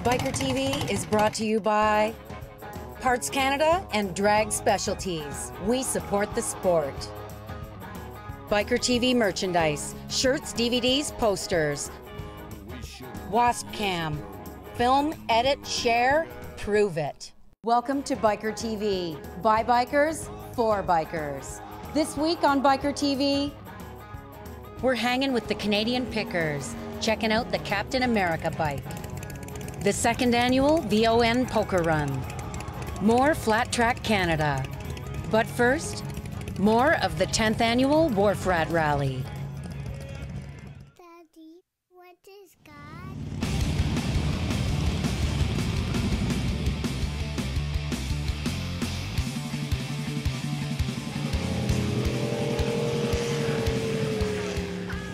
Biker TV is brought to you by Parts Canada and Drag Specialties. We support the sport. Biker TV merchandise, shirts, DVDs, posters. Wasp Cam. Film, edit, share, prove it. Welcome to Biker TV. By bikers, for bikers. This week on Biker TV, we're hanging with the Canadian Pickers, checking out the Captain America bike. The second annual VON Poker Run. More Flat Track Canada. But first, more of the 10th annual Warf Rat Rally. Daddy, what is God?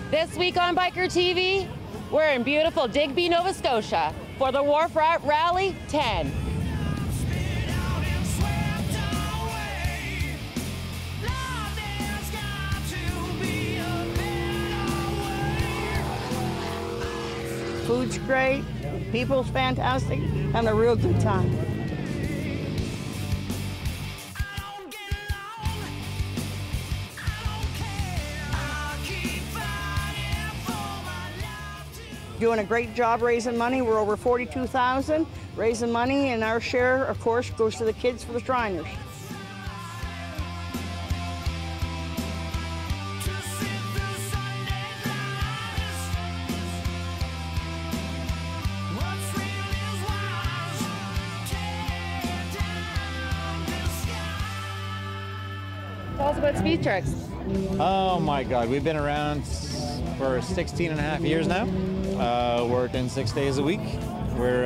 This week on Biker TV, we're in beautiful Digby, Nova Scotia for the Warf Rat Rally 10. Food's great, people's fantastic, and a real good time. Doing a great job raising money. We're over 42,000 raising money, and our share, of course, goes to the kids for the Shriners. Tell us about Speed Trucks. Oh my God, we've been around for 16 and a half years now. Working 6 days a week. We're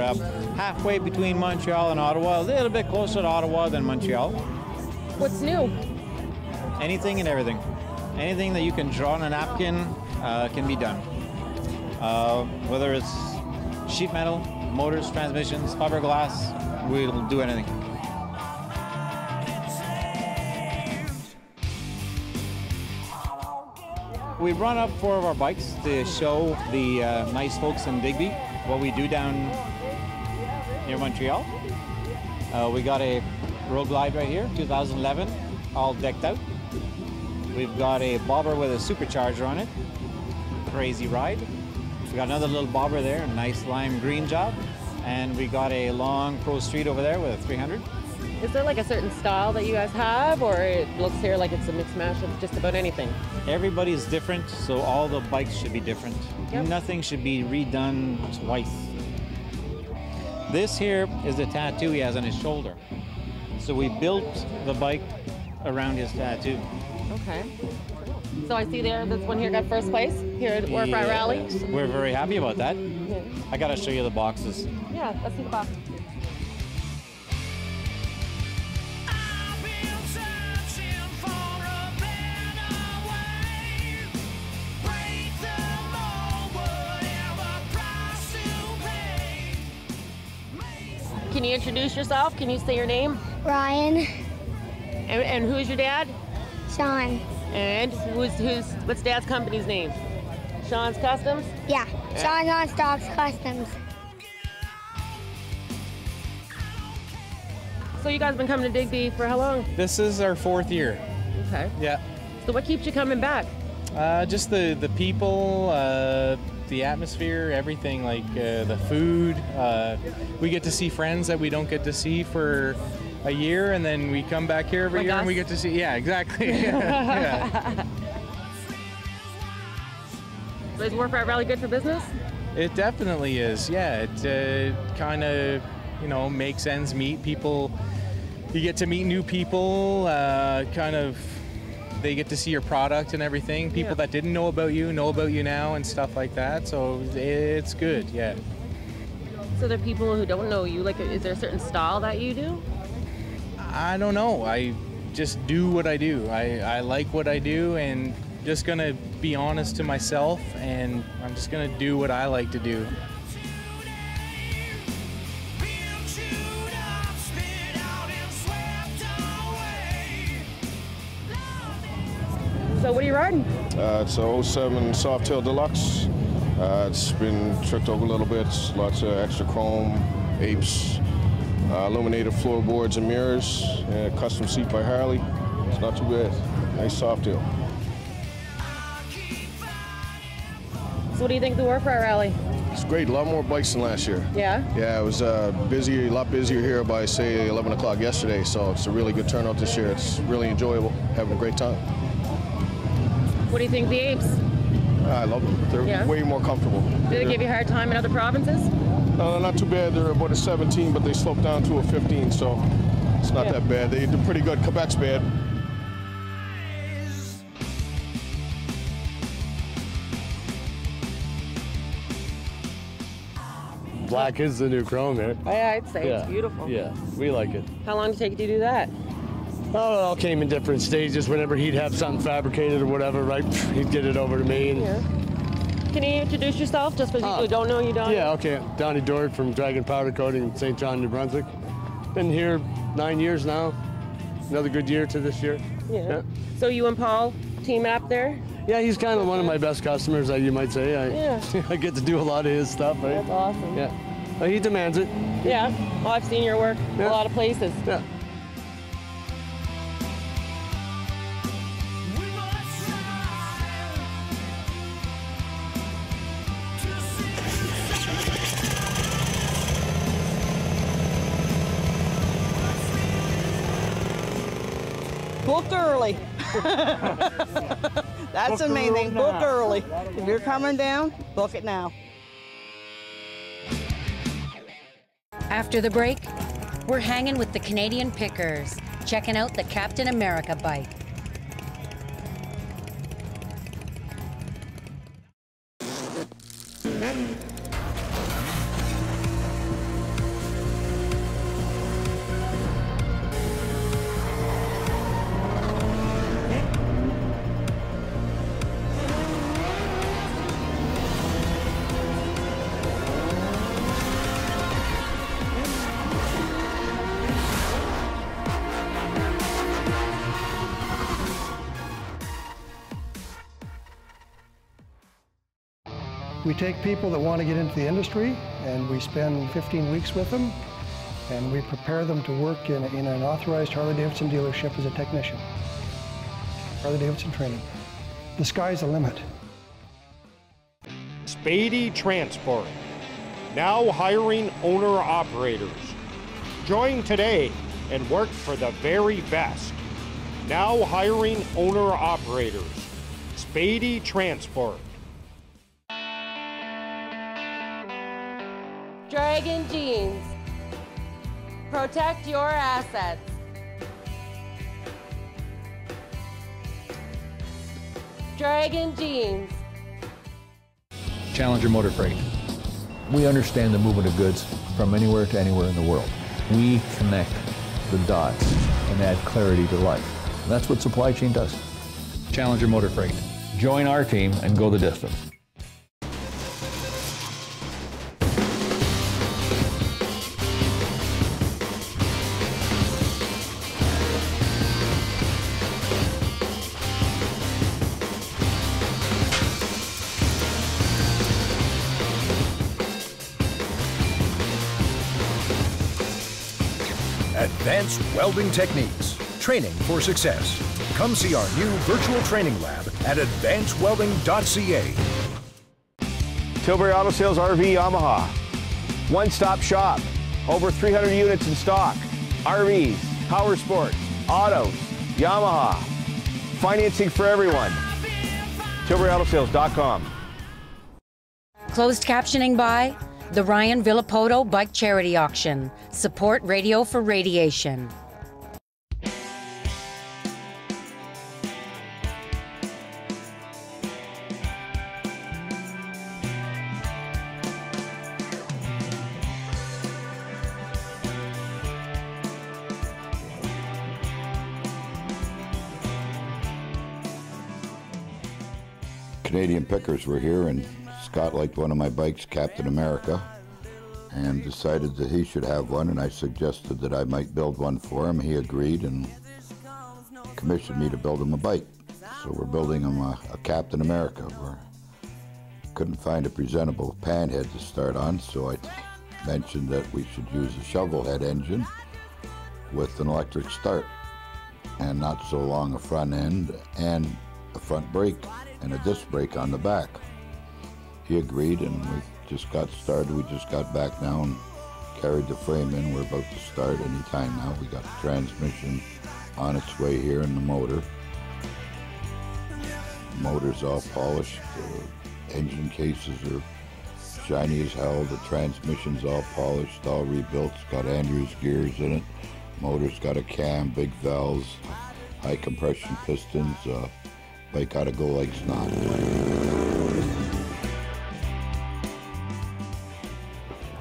halfway between Montreal and Ottawa, a little bit closer to Ottawa than Montreal. What's new? Anything and everything. Anything that you can draw on a napkin can be done. Whether it's sheet metal, motors, transmissions, fiberglass, we'll do anything. We run up 4 of our bikes to show the nice folks in Digby what we do down near Montreal. We got a Road Glide right here, 2011, all decked out. We've got a bobber with a supercharger on it, crazy ride. We got another little bobber there, a nice lime green job. And we got a long Pro Street over there with a 300. Is there like a certain style that you guys have, or it looks here like it's a mixed mash of just about anything? Everybody's different, so all the bikes should be different. Yep. Nothing should be redone twice. This here is the tattoo he has on his shoulder. So we built the bike around his tattoo. Okay. So I see there, this one here got first place here at Warf Rat Rally. Yes, we're very happy about that. Yeah. I gotta show you the boxes. Yeah, let's see the box. Can you introduce yourself? Can you say your name? Ryan, And who's your dad? Sean. And what's Dad's company's name? Sean's Customs? Yeah, Sean on Stocks Customs. So you guys been coming to Digby for how long? This is our 4th year. Okay. Yeah. So what keeps you coming back? Just the people, the atmosphere, everything, like the food. We get to see friends that we don't get to see for a year, and then we come back here every Like year us? and we get to see, yeah, exactly. Yeah. So is Warf Rat Rally good for business? It definitely is, yeah. It kind of, makes ends meet. People, you get to meet new people, they get to see your product and everything. People that didn't know about you now and stuff like that. So it's good, yeah. So there are people who don't know you. Like, is there a certain style that you do? I don't know. I just do what I do. I like what I do, and just gonna be honest to myself, and I'm just gonna do what I like to do. So what are you riding? It's a 07 Softail Deluxe. It's been tricked over a little bit, lots of extra chrome, apes, illuminated floorboards and mirrors, and a custom seat by Harley. It's not too bad. Nice soft deal. So what do you think of the Warf Rat Rally? It's great. A lot more bikes than last year. Yeah? Yeah, it was busy, a lot busier here by, say, 11 o'clock yesterday, so it's a really good turnout this year. It's really enjoyable, having a great time. What do you think of the apes? I love them. They're way more comfortable. Do they give you a hard time in other provinces? No, not too bad. They're about a 17, but they sloped down to a 15, so it's not that bad. They're pretty good. Quebec's bad. Black is the new chrome here. Yeah, I'd say it's beautiful. Yeah, we like it. How long did it take you to do that? Oh, it all came in different stages. Whenever he'd have something fabricated or whatever, right, he'd get it over to me. And Can you introduce yourself, just for people who don't know you, Donnie? Yeah, okay. Donnie Dort from Dragon Powder Coating in St. John, New Brunswick. Been here 9 years now. Another good year to this year. Yeah. So you and Paul team up there? Yeah, he's kind of one of my best customers, you might say. I get to do a lot of his stuff. Right? That's awesome. Yeah. He demands it. Yeah. Well, I've seen your work a lot of places. Yeah. Book early. That's the main thing. Book early. If you're coming down, book it now. After the break, we're hanging with the Canadian Pickers, checking out the Captain America bike. We take people that want to get into the industry, and we spend 15 weeks with them, and we prepare them to work in an authorized Harley-Davidson dealership as a technician. Harley-Davidson training. The sky's the limit. Spady Transport, now hiring owner-operators. Join today and work for the very best. Now hiring owner-operators. Spady Transport. Dragon Jeans. Protect your assets. Dragon Jeans. Challenger Motor Freight. We understand the movement of goods from anywhere to anywhere in the world. We connect the dots and add clarity to life. And that's what supply chain does. Challenger Motor Freight. Join our team and go the distance. Advanced welding techniques, training for success. Come see our new virtual training lab at advancedwelding.ca. Tilbury Auto Sales RV Yamaha. One-stop shop. Over 300 units in stock. RVs, power sports, autos, Yamaha. Financing for everyone. TilburyAutoSales.com. Closed captioning by the Ryan Villapoto Bike Charity Auction. Support Radio for Radiation. Canadian Pickers were here, and Scott liked one of my bikes, Captain America, and decided that he should have one, and I suggested that I might build one for him. He agreed and commissioned me to build him a bike. So we're building him a Captain America. We couldn't find a presentable panhead to start on, so I mentioned that we should use a shovel head engine with an electric start and not so long a front end and a front brake and a disc brake on the back. He agreed, and we just got started. We just got back now and carried the frame in. We're about to start any time now. We got the transmission on its way here and the motor. The motor's all polished. The engine cases are shiny as hell. The transmission's all polished, all rebuilt. It's got Andrews gears in it. Motor's got a cam, big valves, high compression pistons. Bike gotta go like snot.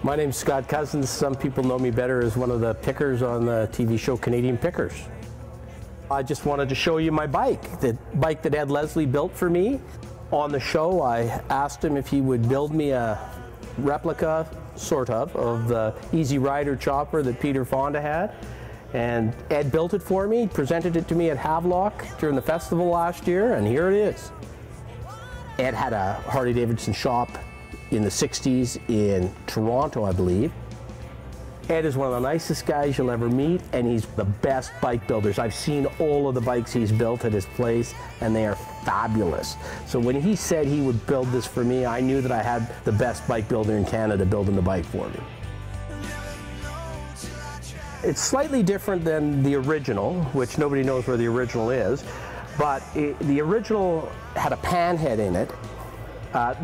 My name's Scott Cousins. Some people know me better as one of the pickers on the TV show Canadian Pickers. I just wanted to show you my bike, the bike that Ed Leslie built for me. On the show, I asked him if he would build me a replica, sort of the Easy Rider chopper that Peter Fonda had. And Ed built it for me, presented it to me at Havelock during the festival last year, and here it is. Ed had a Harley-Davidson shop in the 60s in Toronto, I believe. Ed is one of the nicest guys you'll ever meet, and he's the best bike builders. I've seen all of the bikes he's built at his place, and they are fabulous. So when he said he would build this for me, I knew that I had the best bike builder in Canada building the bike for me. It's slightly different than the original, which nobody knows where the original is, but the original had a pan head in it.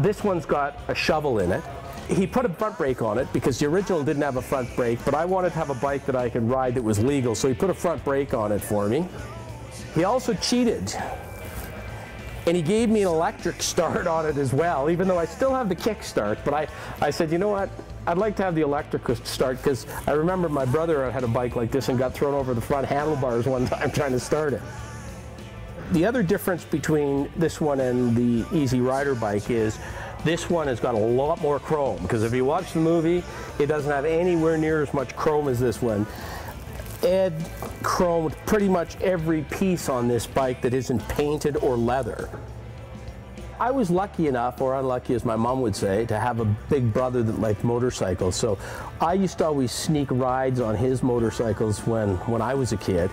This one's got a shovel in it. He put a front brake on it because the original didn't have a front brake, but I wanted to have a bike that I could ride that was legal, so he put a front brake on it for me. He also cheated, and he gave me an electric start on it as well, even though I still have the kick start. But I said, you know what, I'd like to have the electric start, because I remember my brother had a bike like this and got thrown over the front handlebars one time trying to start it. The other difference between this one and the Easy Rider bike is this one has got a lot more chrome, because if you watch the movie, it doesn't have anywhere near as much chrome as this one. Ed chromed pretty much every piece on this bike that isn't painted or leather. I was lucky enough, or unlucky as my mom would say, to have a big brother that liked motorcycles. So I used to always sneak rides on his motorcycles when I was a kid.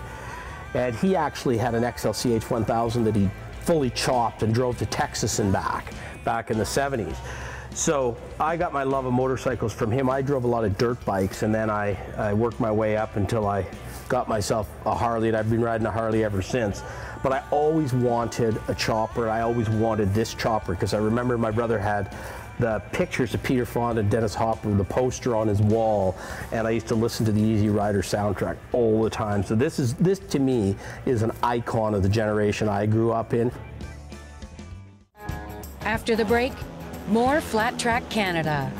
And he actually had an XLCH 1000 that he fully chopped and drove to Texas and back in the 70s. So I got my love of motorcycles from him. I drove a lot of dirt bikes, and then I worked my way up until I got myself a Harley, and I've been riding a Harley ever since. But I always wanted a chopper. I always wanted this chopper, because I remember my brother had the pictures of Peter Fonda and Dennis Hopper, the poster on his wall, and I used to listen to the Easy Rider soundtrack all the time. So this to me is an icon of the generation I grew up in. After the break, more Flat Track Canada.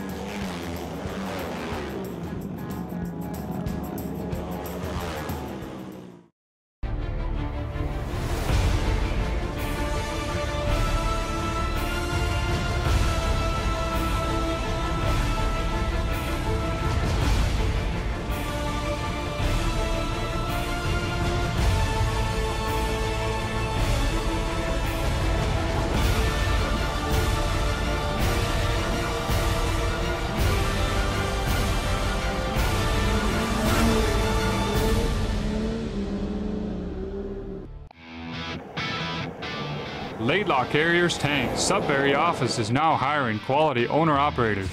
Laidlaw Carriers Tank Sudbury office is now hiring quality owner-operators.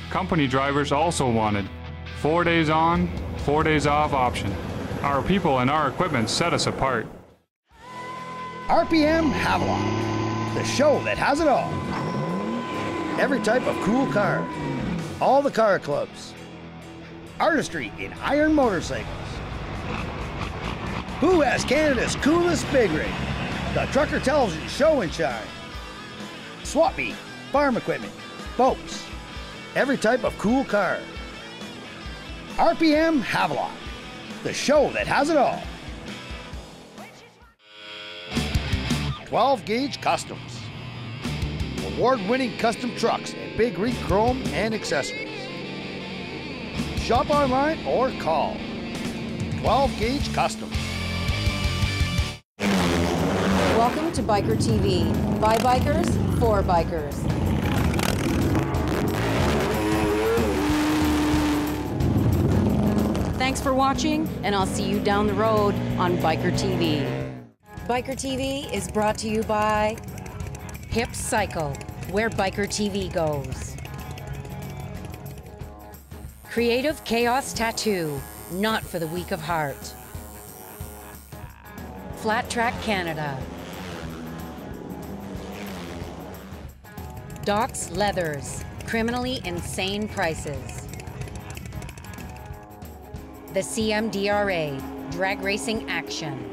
Company drivers also wanted. 4 days on, 4 days off option. Our people and our equipment set us apart. RPM Havelock, the show that has it all. Every type of cool car, all the car clubs. Artistry in iron motorcycles. Who has Canada's coolest big rig? The Trucker Television Show and Shine. Swap meet, farm equipment, boats, every type of cool car. RPM Havelock, the show that has it all. 12 Gauge Customs. Award-winning custom trucks and big rig chrome and accessories. Shop online or call. 12 Gauge Customs. Welcome to Bikertv. By bikers, for bikers. Thanks for watching, and I'll see you down the road on Biker TV. Biker TV is brought to you by Hip Cycle, where Biker TV goes. Creative Chaos Tattoo, not for the weak of heart. Flat Track Canada. Doc's Leathers, criminally insane prices. The CMDRA, drag racing action.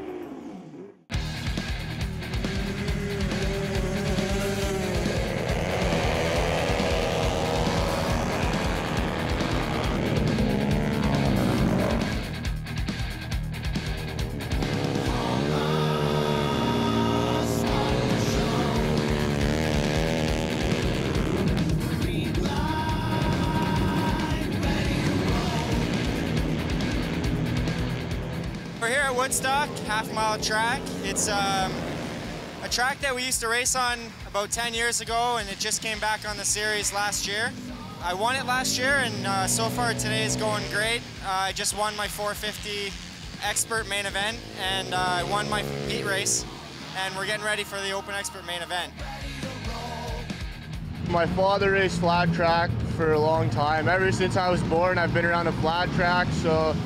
We're here at Woodstock, half-mile track. It's a track that we used to race on about 10 years ago, and it just came back on the series last year. I won it last year, and so far today is going great. I just won my 450 Expert main event, and I won my heat race, and we're getting ready for the Open Expert main event. My father raced flat track for a long time. Ever since I was born, I've been around a flat track, so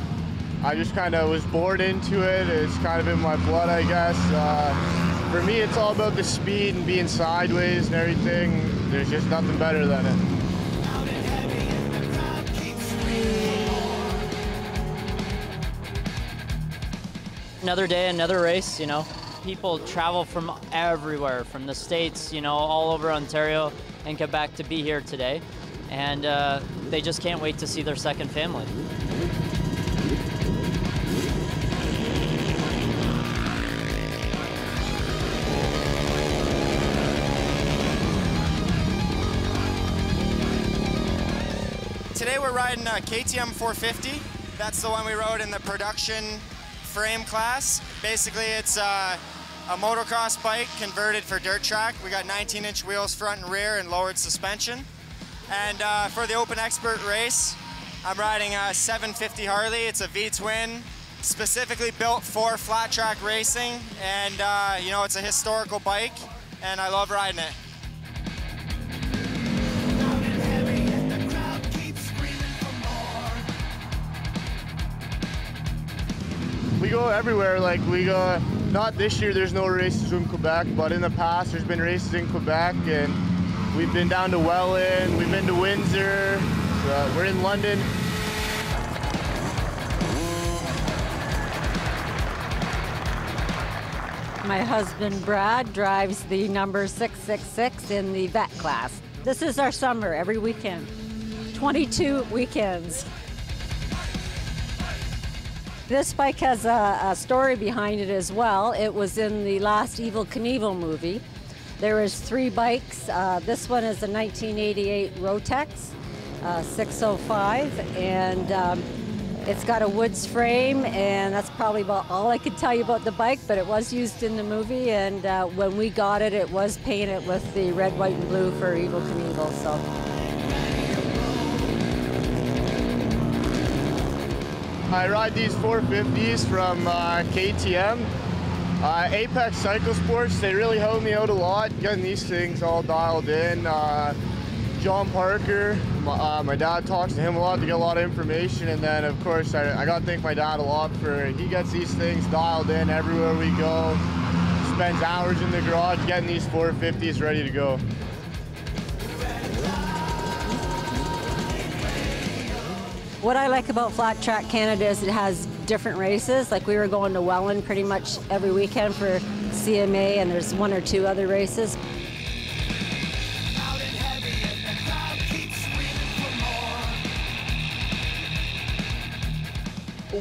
I just kind of was born into it. It's kind of in my blood, I guess. For me, it's all about the speed and being sideways and everything. There's just nothing better than it. Another day, another race, you know. People travel from everywhere, from the States, you know, all over Ontario and Quebec to be here today. And they just can't wait to see their second family. Today we're riding a KTM 450. That's the one we rode in the production frame class. Basically it's a motocross bike converted for dirt track. We got 19-inch wheels front and rear and lowered suspension. And for the Open Expert race, I'm riding a 750 Harley. It's a V-twin, specifically built for flat track racing. And you know, it's a historical bike and I love riding it. We go everywhere, like we go, not this year, there's no races in Quebec, but in the past there's been races in Quebec, and we've been down to Welland, we've been to Windsor, we're in London. My husband Brad drives the number 666 in the vet class. This is our summer, every weekend, 22 weekends. This bike has a story behind it as well. It was in the last Evel Knievel movie. There was 3 bikes. This one is a 1988 Rotex 605, and it's got a Woods frame, and that's probably about all I could tell you about the bike, but it was used in the movie, and when we got it, it was painted with the red, white, and blue for Evel Knievel. So. I ride these 450s from KTM. Apex Cycle Sports, they really helped me out a lot, getting these things all dialed in. John Parker, my dad talks to him a lot to get a lot of information, and then of course I got to thank my dad a lot for, he gets these things dialed in everywhere we go, spends hours in the garage getting these 450s ready to go. What I like about Flat Track Canada is it has different races. Like we were going to Welland pretty much every weekend for CMA, and there's 1 or 2 other races.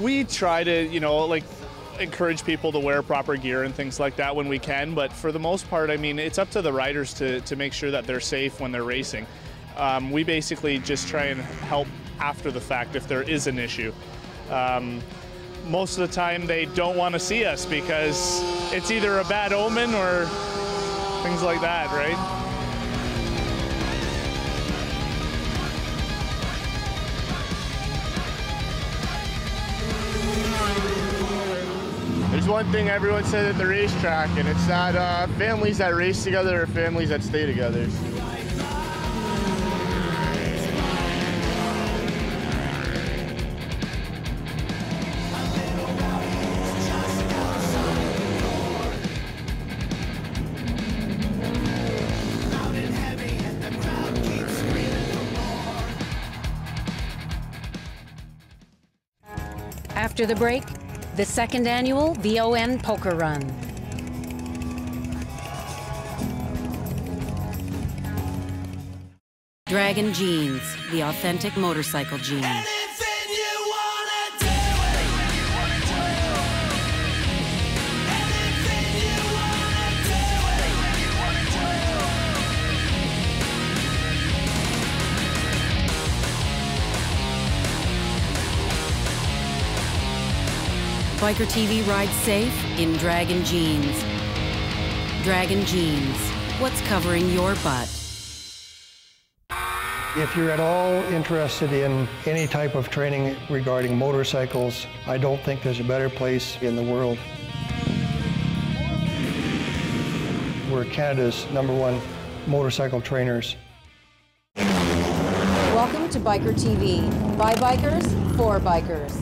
We try to, you know, like encourage people to wear proper gear and things like that when we can, but for the most part, I mean, it's up to the riders to make sure that they're safe when they're racing. We basically just try and help after the fact if there is an issue. Most of the time they don't want to see us because it's either a bad omen or things like that, right? one thing everyone said at the racetrack, and it's that families that race together are families that stay together. After the break, the second annual VON Poker Run. Dragon Jeans, the authentic motorcycle jeans. Bikertv rides safe in Dragon Jeans. Dragon Jeans, what's covering your butt? If you're at all interested in any type of training regarding motorcycles, I don't think there's a better place in the world. We're Canada's #1 motorcycle trainers. Welcome to Bikertv, by bikers, for bikers.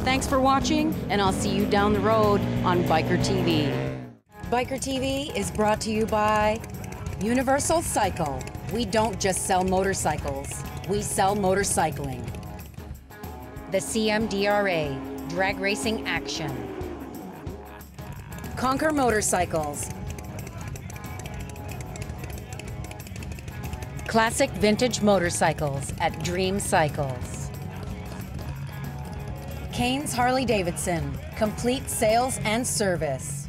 Thanks for watching, and I'll see you down the road on Bikertv. Bikertv is brought to you by Universal Cycle. We don't just sell motorcycles, we sell motorcycling. The CMDRA, Drag Racing Action. Conquer Motorcycles. Classic vintage motorcycles at Dream Cycles. Kane's Harley Davidson, complete sales and service.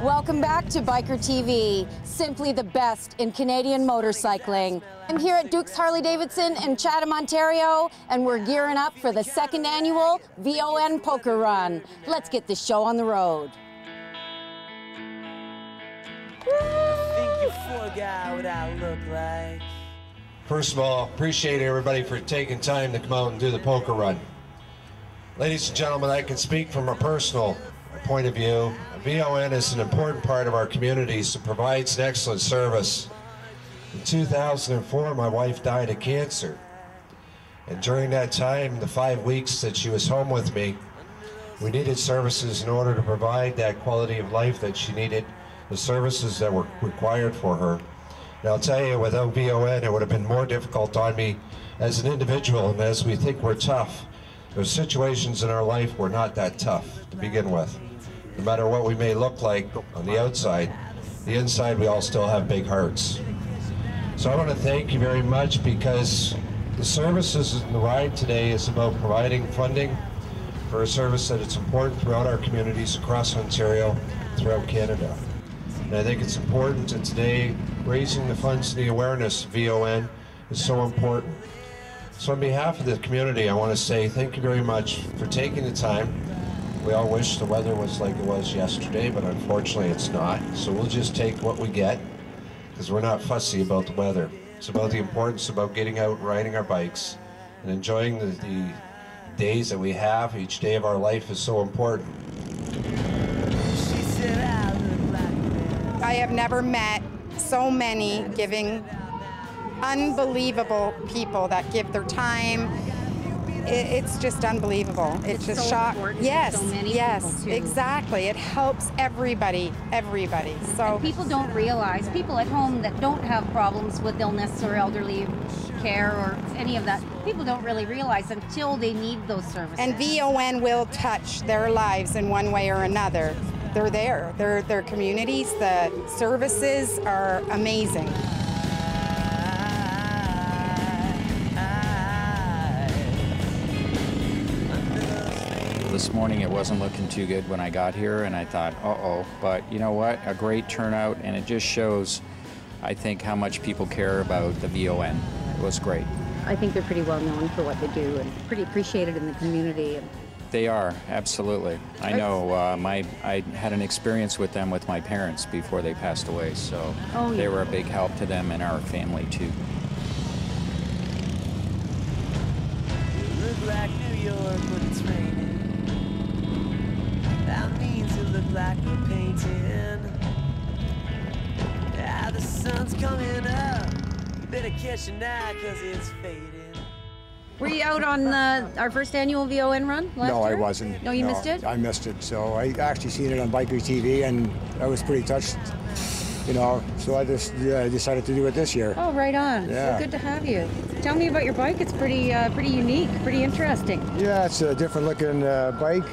Welcome back to Bikertv, simply the best in Canadian motorcycling. I'm here at Duke's Harley Davidson in Chatham, Ontario, and we're gearing up for the second annual VON Poker Run. Let's get this show on the road. Think you forgot what I look like. First of all, appreciate everybody for taking time to come out and do the poker run. Ladies and gentlemen, I can speak from a personal point of view. VON is an important part of our communities and provides an excellent service. In 2004, my wife died of cancer. And during that time, the 5 weeks that she was home with me, we needed services in order to provide that quality of life that she needed, the services that were required for her. And I'll tell you, without VON, it would have been more difficult on me as an individual, and as we think we're tough, there's situations in our life we're not that tough to begin with. No matter what we may look like on the outside, the inside we all still have big hearts. So I want to thank you very much, because the services in the ride today is about providing funding for a service that is important throughout our communities across Ontario, throughout Canada. And I think it's important, and today raising the funds and the awareness of VON is so important. So on behalf of the community, I want to say thank you very much for taking the time. We all wish the weather was like it was yesterday, but unfortunately it's not. So we'll just take what we get, because we're not fussy about the weather. It's about the importance about getting out and riding our bikes and enjoying the days that we have. Each day of our life is so important. I have never met so many giving, unbelievable people that give their time. It's just unbelievable. It's just shock. Yes, so many yes, exactly. It helps everybody, everybody. So and people don't realize, people at home that don't have problems with illness or elderly care or any of that, people don't really realize until they need those services. And VON will touch their lives in one way or another. They're there. Their communities, the services are amazing. this morning, it wasn't looking too good when I got here, and I thought, uh-oh. But you know what? A great turnout, and it just shows, I think, how much people care about the VON. It was great. I think they're pretty well known for what they do and pretty appreciated in the community. They are, absolutely. I know I had an experience with them with my parents before they passed away, so they were a big help to them and our family too. You look like New York when it's raining. That means you look like you're painting. Yeah, the sun's coming up. You better catch your eye 'cause it's fading. Were you out on our first annual VON run last year? No, I wasn't. No, you missed it? I missed it. So I actually seen it on Bikertv, and I was pretty touched, you know, so I just decided to do it this year. Oh, right on. Yeah. Well, good to have you. Tell me about your bike. It's pretty unique, pretty interesting. Yeah, it's a different looking bike.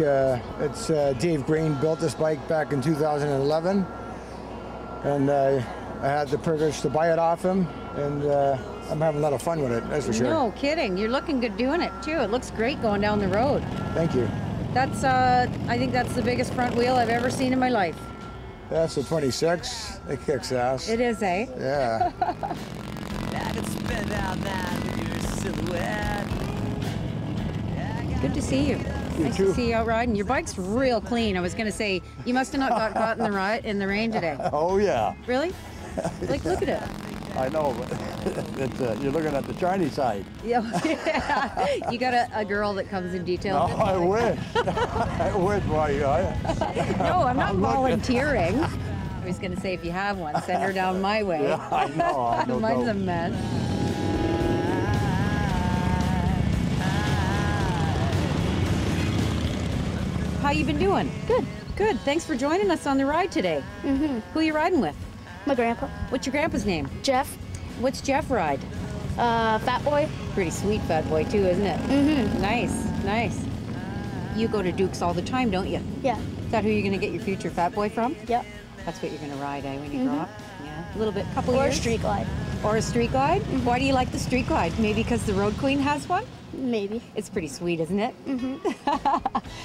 It's Dave Green built this bike back in 2011, and I had the privilege to buy it off him, and I'm having a lot of fun with it, that's for sure. No kidding. You're looking good doing it, too. It looks great going down the road. Thank you. That's, I think that's the biggest front wheel I've ever seen in my life. That's a 26. It kicks ass. It is, eh? Yeah. I could spend all night with your silhouette. Good to see you. Nice to see you out riding. Your bike's real clean. I was going to say, you must have not got caught in the rain today. Oh, yeah. Really? Like, look at it. I know, but you're looking at the Chinese side. Yeah. You got a girl that comes in detail. No, I wish. I wish. Why? No, I'm not volunteering. I was going to say, if you have one, send her down my way. Yeah, I know. Mine's a mess. How you been doing? Good. Good. Thanks for joining us on the ride today. Mm-hmm. Who are you riding with? My grandpa. What's your grandpa's name? Jeff. What's Jeff ride? Fat Boy. Pretty sweet Fat Boy too, isn't it? Mm-hmm. Nice, nice. You go to Duke's all the time, don't you? Yeah. Is that who you're going to get your future Fat Boy from? Yep. That's what you're going to ride, eh, when you grow up? Yeah. A little bit, couple or years? Or a street glide. Or a street glide? Mm-hmm. Why do you like the street glide? Maybe because the Road Queen has one? Maybe. It's pretty sweet, isn't it? Mm-hmm.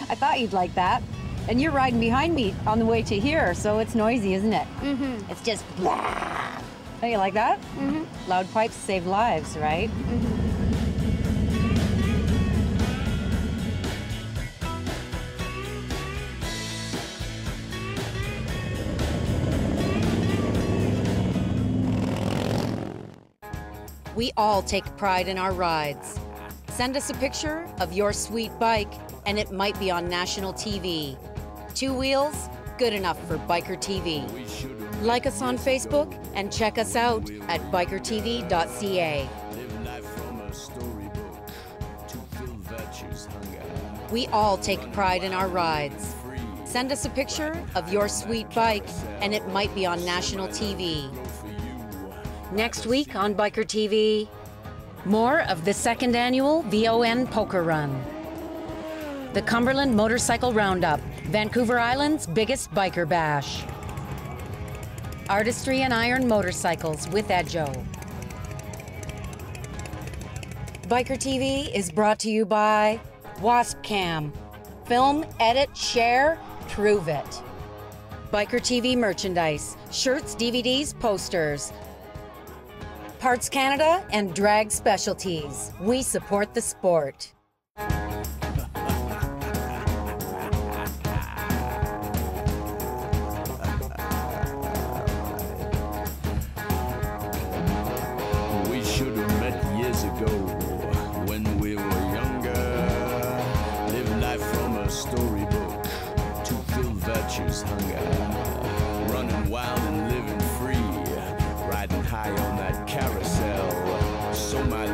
I thought you'd like that. And you're riding behind me on the way to here, so it's noisy, isn't it? Mm-hmm. It's just blah. Don't you like that? Mm-hmm. Loud pipes save lives, right? Mm-hmm. We all take pride in our rides. Send us a picture of your sweet bike, and it might be on national TV. 2 wheels, good enough for Bikertv. Like us on Facebook and check us out at bikertv.ca. We all take pride in our rides. Send us a picture of your sweet bike, and it might be on national TV. Next week on Bikertv, more of the 2nd annual VON Poker Run. The Cumberland Motorcycle Roundup, Vancouver Island's biggest biker bash. Artistry and Iron Motorcycles with Edjo. Bikertv is brought to you by Wasp Cam. Film, edit, share, prove it. Bikertv merchandise, shirts, DVDs, posters. Parts Canada and Drag Specialties. We support the sport. Hunger, running wild and living free, riding high on that carousel. So my